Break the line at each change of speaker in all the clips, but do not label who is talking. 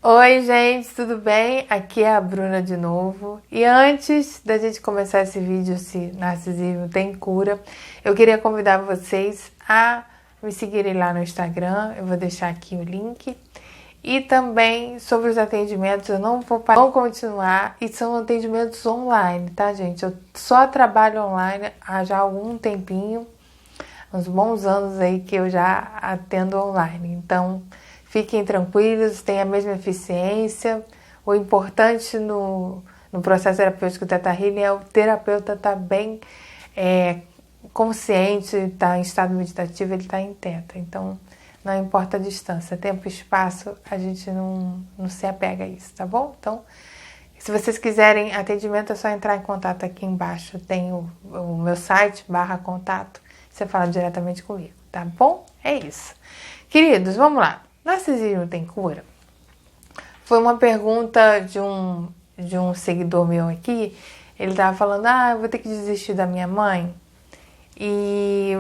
Oi, gente, tudo bem? Aqui é a Bruna de novo. E antes da gente começar esse vídeo, se narcisismo tem cura, eu queria convidar vocês a me seguirem lá no Instagram. Eu vou deixar aqui o link. E também sobre os atendimentos, eu não vou parar, vou continuar. E são atendimentos online, tá, gente? Eu só trabalho online há já algum tempinho, uns bons anos aí que eu já atendo online. Então, fiquem tranquilos, tem a mesma eficiência. O importante no processo terapêutico Theta Healing é o terapeuta estar bem consciente, estar em estado meditativo, ele está em Theta. Então, não importa a distância, tempo e espaço, a gente não se apega a isso, tá bom? Então, se vocês quiserem atendimento, é só entrar em contato aqui embaixo. Tem o meu site, /contato. Você fala diretamente comigo, tá bom? É isso. Queridos, vamos lá. Narcisismo tem cura? Foi uma pergunta de um seguidor meu aqui. Ele estava falando, eu vou ter que desistir da minha mãe. E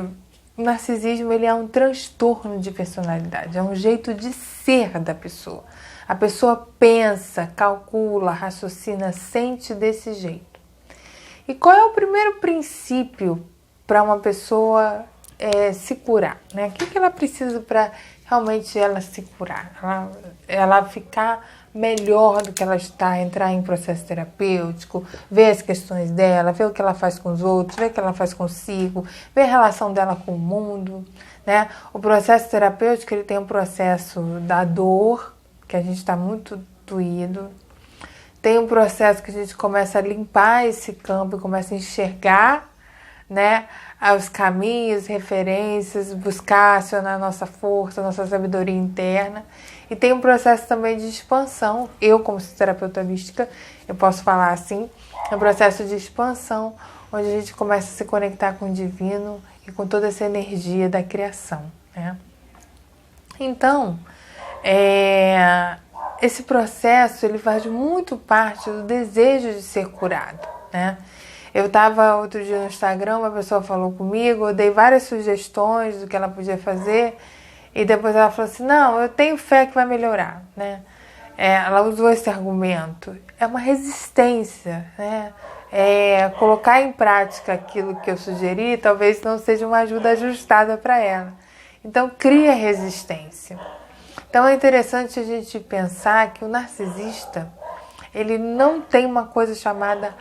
o narcisismo, ele é um transtorno de personalidade. É um jeito de ser da pessoa. A pessoa pensa, calcula, raciocina, sente desse jeito. E qual é o primeiro princípio para uma pessoa se curar, né? O que ela precisa para realmente ela se curar? Ela ficar melhor do que ela está, entrar em processo terapêutico, ver as questões dela, ver o que ela faz com os outros, ver o que ela faz consigo, ver a relação dela com o mundo, né? O processo terapêutico, ele tem um processo da dor, que a gente está muito doído. Tem um processo que a gente começa a limpar esse campo e começa a enxergar, né, os caminhos, referências, buscar acionar nossa força, nossa sabedoria interna. E tem um processo também de expansão. Eu, como terapeuta holística, eu posso falar assim, é um processo de expansão, onde a gente começa a se conectar com o divino e com toda essa energia da criação, né? Então, esse processo, ele faz muito parte do desejo de ser curado, né? Eu estava outro dia no Instagram, uma pessoa falou comigo, eu dei várias sugestões do que ela podia fazer, e depois ela falou assim, não, eu tenho fé que vai melhorar, né? Ela usou esse argumento. É uma resistência, né? Colocar em prática aquilo que eu sugeri, talvez não seja uma ajuda ajustada para ela. Então, cria resistência. Então, é interessante a gente pensar que o narcisista, ele não tem uma coisa chamada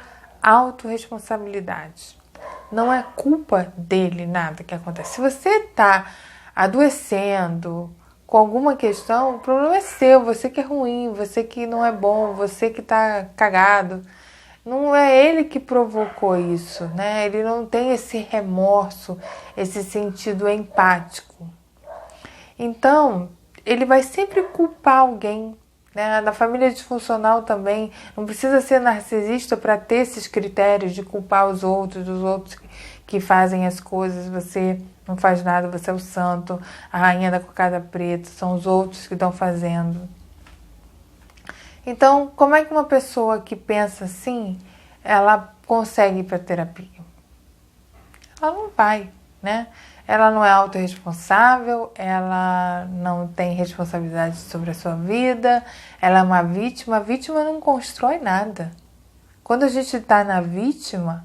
autorresponsabilidade. Não é culpa dele nada que acontece. Se você está adoecendo com alguma questão, o problema é seu, você que é ruim, você que não é bom, você que está cagado. Não é ele que provocou isso, né? Ele não tem esse remorso, esse sentido empático. Então, ele vai sempre culpar alguém, né? Na família disfuncional também, não precisa ser narcisista para ter esses critérios de culpar os outros que fazem as coisas. Você não faz nada, você é o santo, a rainha da cocada preta, são os outros que estão fazendo. Então, como é que uma pessoa que pensa assim, ela consegue ir para terapia? Ela não vai, né? Ela não é autorresponsável, ela não tem responsabilidade sobre a sua vida, ela é uma vítima. A vítima não constrói nada. Quando a gente está na vítima,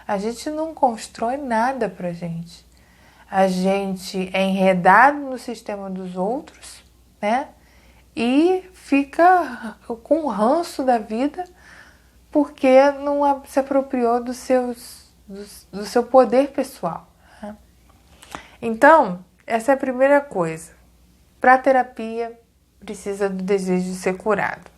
a gente não constrói nada pra gente. A gente é enredado no sistema dos outros, né? E fica com ranço da vida porque não se apropriou do seu poder pessoal. Né? Então, essa é a primeira coisa. Para a terapia, precisa do desejo de ser curado.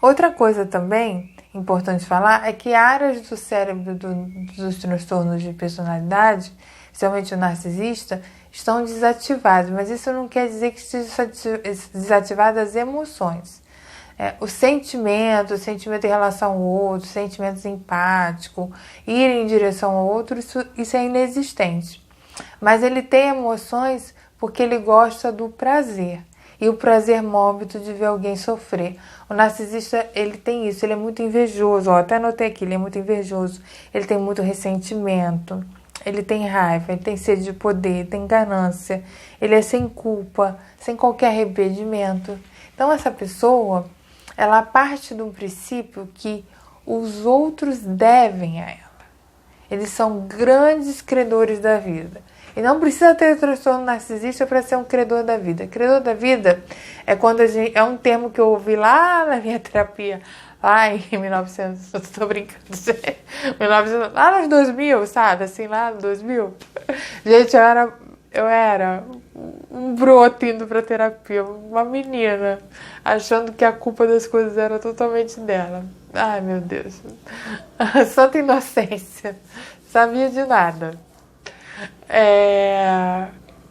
Outra coisa também importante falar é que áreas do cérebro dos transtornos de personalidade, especialmente o narcisista, estão desativadas, mas isso não quer dizer que estejam desativadas as emoções. O sentimento em relação ao outro, sentimentos empáticos, ir em direção ao outro, isso é inexistente. Mas ele tem emoções porque ele gosta do prazer. E o prazer mórbido de ver alguém sofrer. O narcisista, ele tem isso, ele é muito invejoso. Até anotei aqui, ele é muito invejoso. Ele tem muito ressentimento. ele tem raiva, ele tem sede de poder, tem ganância, ele é sem culpa, sem qualquer arrependimento. Então essa pessoa, ela parte de um princípio que os outros devem a ela. Eles são grandes credores da vida. E não precisa ter transtorno narcisista para ser um credor da vida. Credor da vida é quando a gente, é um termo que eu ouvi lá na minha terapia, lá em 1900, estou brincando, 1900, lá nos 2000, sabe? Assim, lá nos 2000. Gente, eu era um broto indo para terapia, uma menina, achando que a culpa das coisas era totalmente dela. Ai, meu Deus. Santa inocência. Sabia de nada.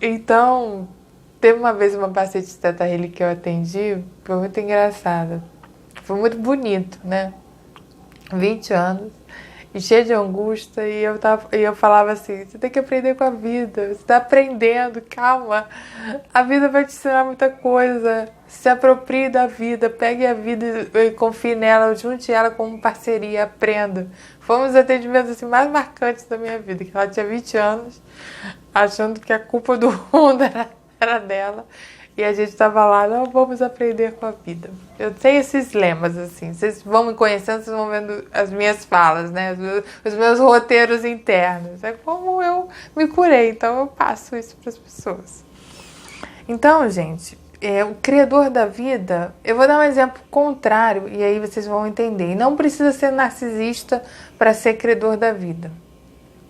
Então, teve uma vez uma paciente de Teta Healing que eu atendi, foi muito engraçada. Foi muito bonito, né? 20 anos, e cheia de angústia, e eu falava assim, você tem que aprender com a vida, você está aprendendo, calma, a vida vai te ensinar muita coisa, se aproprie da vida, pegue a vida e confie nela, junte ela como parceria, aprenda. Foi um dos atendimentos assim, mais marcantes da minha vida, que ela tinha 20 anos, achando que a culpa do mundo era dela, e a gente estava lá, não, vamos aprender com a vida. Eu tenho esses lemas, assim, vocês vão me conhecendo, vocês vão vendo as minhas falas, né, os meus roteiros internos. É como eu me curei, então eu passo isso para as pessoas. Então, gente, o criador da vida, eu vou dar um exemplo contrário, e aí vocês vão entender. E não precisa ser narcisista para ser criador da vida.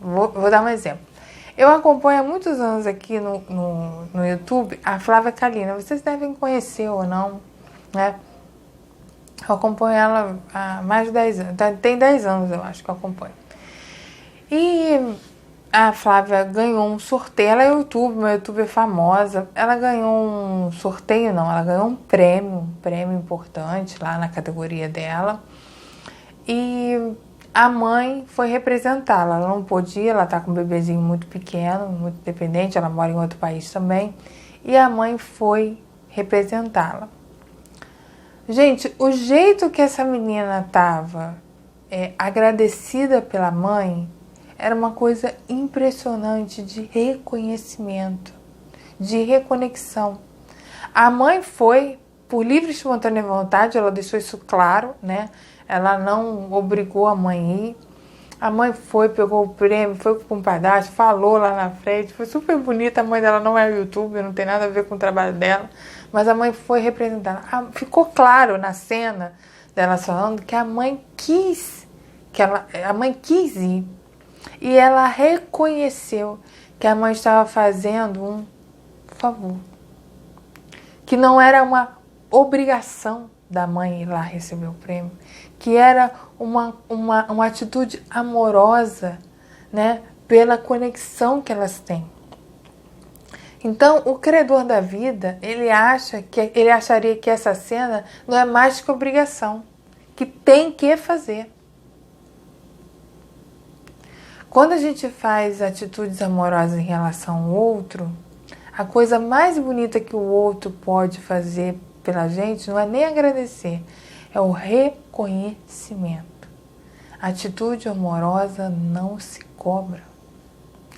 Vou dar um exemplo. Eu acompanho há muitos anos aqui no YouTube a Flávia Kalina. Vocês devem conhecer ou não, né? Eu acompanho ela há mais de 10 anos. Tem 10 anos, eu acho que eu acompanho. E a Flávia ganhou um sorteio. Ela é uma youtuber famosa. Ela ganhou um sorteio, não. Ela ganhou um prêmio importante lá na categoria dela. E a mãe foi representá-la, ela não podia, ela tá com um bebezinho muito pequeno, muito dependente, ela mora em outro país também, e a mãe foi representá-la. Gente, o jeito que essa menina tava agradecida pela mãe era uma coisa impressionante de reconhecimento, de reconexão. A mãe foi, por livre e espontânea vontade, ela deixou isso claro, né? Ela não obrigou a mãe a ir. A mãe foi, pegou o prêmio, foi com o padastro, falou lá na frente. Foi super bonita. A mãe dela não é youtuber, não tem nada a ver com o trabalho dela. Mas a mãe foi representar. Ficou claro na cena dela falando que a mãe quis ir. E ela reconheceu que a mãe estava fazendo um favor. Que não era uma obrigação da mãe ir lá receber o prêmio, que era uma atitude amorosa, né, pela conexão que elas têm. Então, o credor da vida, ele acharia que essa cena não é mais que obrigação, que tem que fazer. Quando a gente faz atitudes amorosas em relação ao outro, a coisa mais bonita que o outro pode fazer pela gente não é nem agradecer, é o reconhecimento. A atitude amorosa não se cobra.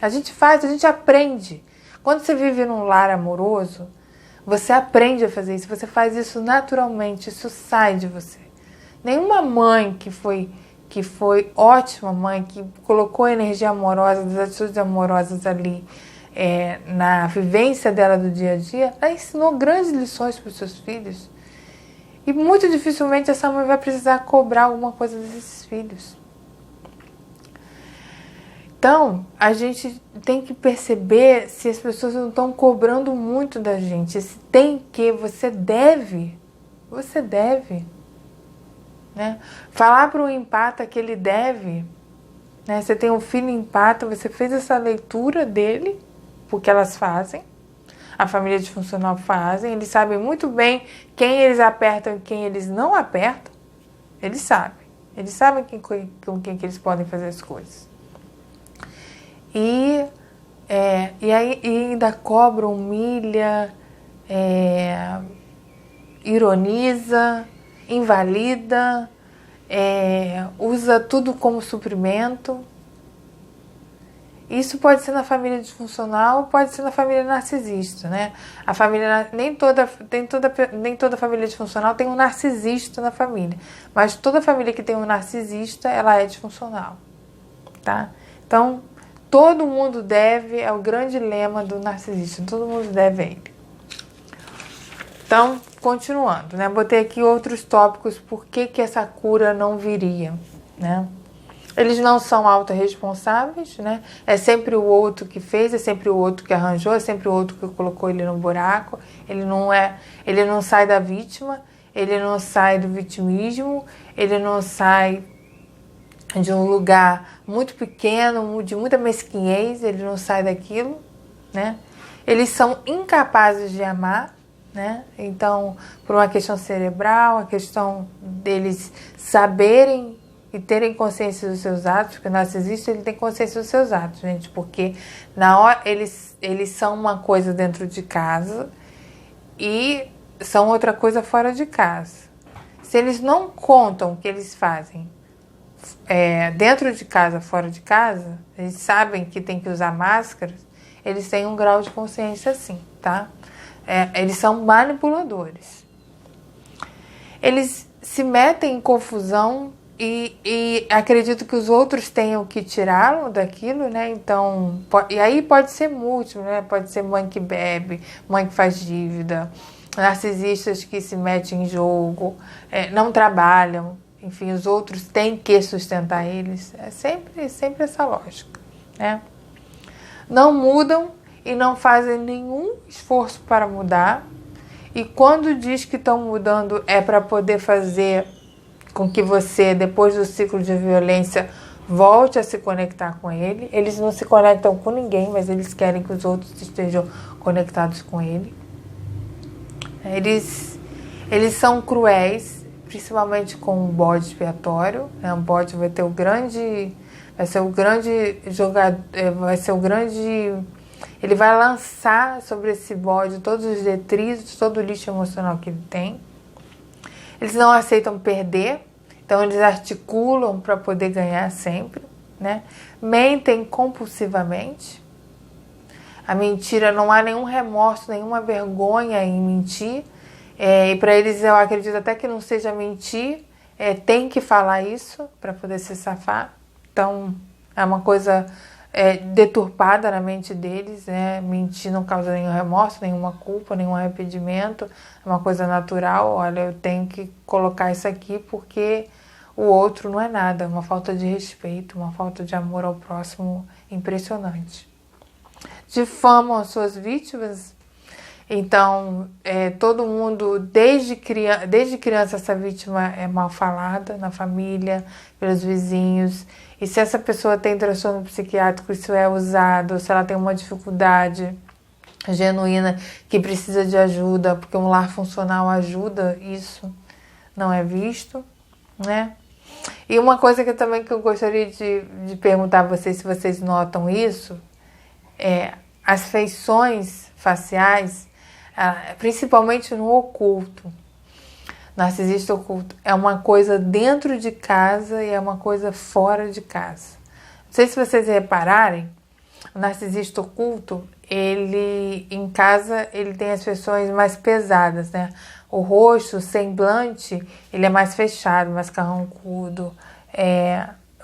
A gente aprende. Quando você vive num lar amoroso, você aprende a fazer isso, você faz isso naturalmente, isso sai de você. Nenhuma mãe que foi ótima mãe, que colocou energia amorosa, das atitudes amorosas ali, na vivência dela do dia a dia, ela ensinou grandes lições para os seus filhos. E muito dificilmente essa mãe vai precisar cobrar alguma coisa desses filhos. Então, a gente tem que perceber se as pessoas não estão cobrando muito da gente. Se tem que, você deve. Né? Falar para o empata que ele deve. Né? Você tem um filho empata, você fez essa leitura dele, porque elas fazem, a família disfuncional fazem, eles sabem muito bem quem eles apertam e quem eles não apertam, eles sabem com quem que eles podem fazer as coisas. E aí ainda cobra, humilha, ironiza, invalida, usa tudo como suprimento. Isso pode ser na família disfuncional, pode ser na família narcisista, né? A família nem toda família disfuncional tem um narcisista na família, mas toda família que tem um narcisista, ela é disfuncional, tá? Então, todo mundo deve, é o grande lema do narcisista, todo mundo deve a ele. Então, continuando, né? Botei aqui outros tópicos, por que essa cura não viria, né? Eles não são autorresponsáveis, né? É sempre o outro que fez, é sempre o outro que arranjou, é sempre o outro que colocou ele no buraco. Ele não sai da vítima, ele não sai do vitimismo, ele não sai de um lugar muito pequeno, de muita mesquinhez, ele não sai daquilo, né? Eles são incapazes de amar, né? Então, por uma questão cerebral, a questão deles saberem e terem consciência dos seus atos, porque o narcisista ele tem consciência dos seus atos, gente, porque na hora eles são uma coisa dentro de casa e são outra coisa fora de casa. Se eles não contam o que eles fazem dentro de casa, fora de casa, eles sabem que tem que usar máscaras, eles têm um grau de consciência sim, tá? Eles são manipuladores. Eles se metem em confusão e acredito que os outros tenham que tirá-lo daquilo, né? Então, e aí pode ser múltiplo, né? Pode ser mãe que bebe, mãe que faz dívida, narcisistas que se metem em jogo, não trabalham, enfim, os outros têm que sustentar eles. É sempre essa lógica, né? Não mudam e não fazem nenhum esforço para mudar. E quando diz que estão mudando é para poder fazer com que você, depois do ciclo de violência, volte a se conectar com ele. Eles não se conectam com ninguém, mas eles querem que os outros estejam conectados com ele. Eles são cruéis, principalmente com o bode expiatório. O bode vai ser o grande jogador, ele vai lançar sobre esse bode todos os detritos, todo o lixo emocional que ele tem. Eles não aceitam perder, então eles articulam para poder ganhar sempre, né? Mentem compulsivamente. A mentira, não há nenhum remorso, nenhuma vergonha em mentir. E para eles, eu acredito até que não seja mentir, tem que falar isso para poder se safar. Então, é uma coisa deturpada na mente deles, né? Mentir não causa nenhum remorso, nenhuma culpa, nenhum arrependimento, é uma coisa natural. Olha, eu tenho que colocar isso aqui porque o outro não é nada, uma falta de respeito, uma falta de amor ao próximo impressionante. Difamam as suas vítimas, então todo mundo, desde criança essa vítima é mal falada na família, pelos vizinhos. E se essa pessoa tem transtorno psiquiátrico, isso é usado, se ela tem uma dificuldade genuína que precisa de ajuda, porque um lar funcional ajuda, isso não é visto, né? E uma coisa que eu gostaria de perguntar a vocês, se vocês notam isso, as feições faciais, principalmente no oculto. Narcisista oculto é uma coisa dentro de casa e é uma coisa fora de casa. Não sei se vocês repararem, o narcisista oculto, ele em casa ele tem as feições mais pesadas, né? O rosto, o semblante, ele é mais fechado, mais carrancudo,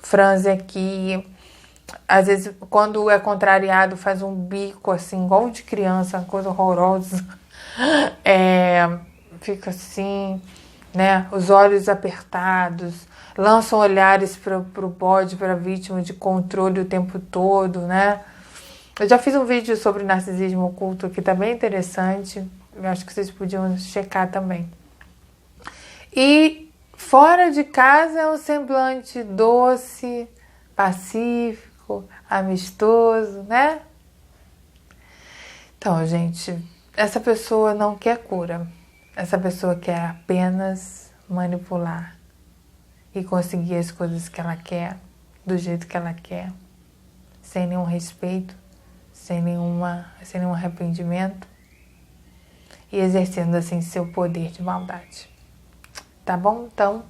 franze aqui. Às vezes, quando é contrariado, faz um bico assim, igual de criança, uma coisa horrorosa. Fica assim, né? Os olhos apertados, lançam olhares para o bode, para a vítima de controle o tempo todo, né? Eu já fiz um vídeo sobre narcisismo oculto que tá bem interessante. Eu acho que vocês podiam checar também. E fora de casa é um semblante doce, pacífico, amistoso, né? Então, gente, essa pessoa não quer cura. Essa pessoa quer apenas manipular e conseguir as coisas que ela quer, do jeito que ela quer, sem nenhum respeito, sem nenhum arrependimento e exercendo assim seu poder de maldade. Tá bom? Então,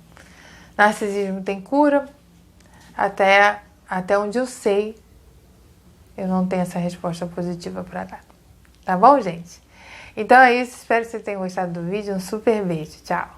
narcisismo tem cura, até onde eu sei, Eu não tenho essa resposta positiva para dar. Tá bom, gente? Então é isso. Espero que vocês tenham gostado do vídeo. Um super beijo. Tchau!